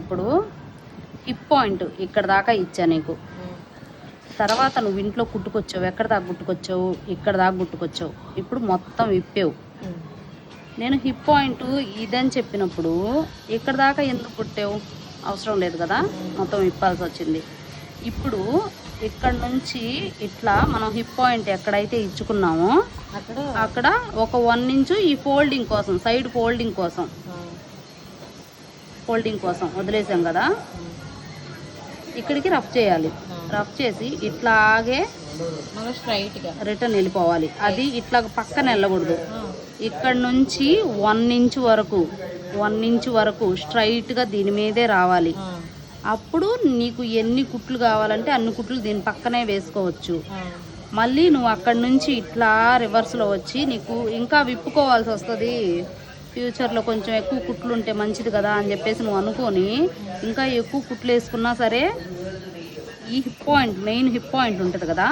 ఇప్పుడు hip point ఇక్కడ దాకా ఇచ్చా నీకు. తర్వాత నువ్వు ఇంట్లో కుట్టుకొచ్చావు, ఎక్కడ దాకా కుట్టుకొచ్చావు, ఇక్కడ దాకా కుట్టుకొచ్చావు. ఇప్పుడు మొత్తం విప్పావు. నేను హిప్ పాయింట్ ఇదని చెప్పినప్పుడు ఇక్కడ దాకా ఎందుకు కుట్టావు? అవసరం లేదు కదా, మొత్తం విప్పాల్సి వచ్చింది. ఇప్పుడు ఇక్కడ నుంచి ఇట్లా మనం హిప్ పాయింట్ ఎక్కడైతే ఇచ్చుకున్నామో అక్కడ ఒక 1 ఇంచు ఈ ఫోల్డింగ్ కోసం, సైడ్ ఫోల్డింగ్ కోసం వదిలేసాం కదా, ఇక్కడికి రఫ్ చేయాలి. రఫ్ చేసి ఇట్లాగే రిటర్న్ వెళ్ళిపోవాలి. అది ఇట్లా పక్కన వెళ్ళకూడదు. ఇక్కడ నుంచి 1 ఇంచు వరకు స్ట్రైట్గా దీని మీదే రావాలి. అప్పుడు నీకు ఎన్ని కుట్లు కావాలంటే అన్ని కుట్లు దీని పక్కనే వేసుకోవచ్చు. మళ్ళీ నువ్వు అక్కడి నుంచి ఇట్లా రివర్స్లో వచ్చి నీకు ఇంకా విప్పుకోవాల్సి వస్తుంది. ఫ్యూచర్లో కొంచెం ఎక్కువ కుట్లు ఉంటే మంచిది కదా అని చెప్పేసి నువ్వు అనుకొని ఇంకా ఎక్కువ కుట్లు వేసుకున్నా సరే ఈ hip point, main hip point ఉంటుంది కదా,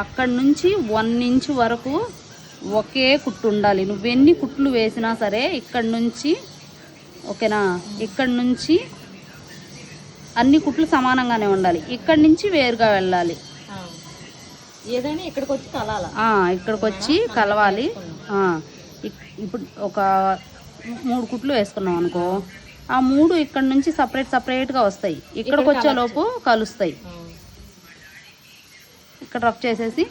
అక్కడి నుంచి 1 ఇంచు వరకు ఒకే కుట్టు ఉండాలి. నువ్వెన్ని కుట్లు వేసినా సరే ఇక్కడ నుంచి, ఓకేనా, ఇక్కడ నుంచి అన్ని కుట్లు సమానంగానే ఉండాలి. ఇక్కడి నుంచి వేరుగా వెళ్ళాలి. ఏదైనా ఇక్కడికి వచ్చి కలవాలి. ఇక్కడికి వచ్చి కలవాలి. ఇప్పుడు ఒక 3 కుట్లు వేసుకున్నాం అనుకో, ఆ 3 ఇక్కడ నుంచి సపరేట్గా వస్తాయి. ఇక్కడికి వచ్చేలోపు కలుస్తాయి. ఇక్కడ రఫ్ చేసేసి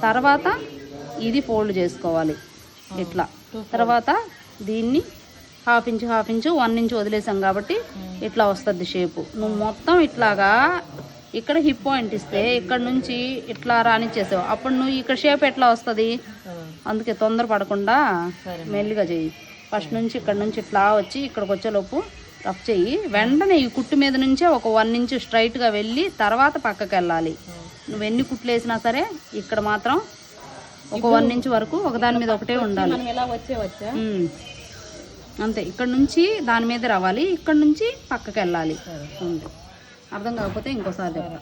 తర్వాత ఇది ఫోల్డ్ చేసుకోవాలి ఇట్లా. తర్వాత దీన్ని హాఫ్ ఇంచు 1 ఇంచు వదిలేసాం కాబట్టి ఇట్లా వస్తుంది షేపు. నువ్వు మొత్తం ఇట్లాగా ఇక్కడ హిప్ పాయింట్ ఇస్తే ఇక్కడ నుంచి ఇట్లా రానిచ్చేసావు. అప్పుడు నువ్వు ఇక్కడ షేప్ ఎట్లా వస్తుంది? అందుకే తొందర పడకుండా మెల్లిగా చెయ్యి. ఫస్ట్ నుంచి ఇక్కడ నుంచి ఇట్లా వచ్చి ఇక్కడికి వచ్చేలోపు రఫ్ చెయ్యి. వెంటనే ఈ కుట్టు మీద నుంచే ఒక 1 ఇంచు స్ట్రైట్గా వెళ్ళి తర్వాత పక్కకి వెళ్ళాలి. నువ్వు ఎన్ని కుట్లు వేసినా సరే ఇక్కడ మాత్రం ఒక 1 ఇంచు వరకు ఒకదాని మీద ఒకటే ఉండాలి. అంతే. ఇక్కడ నుంచి దాని మీద రావాలి, ఇక్కడ నుంచి పక్కకి వెళ్ళాలి. అర్థం కాకపోతే ఇంకోసారి చెప్తా.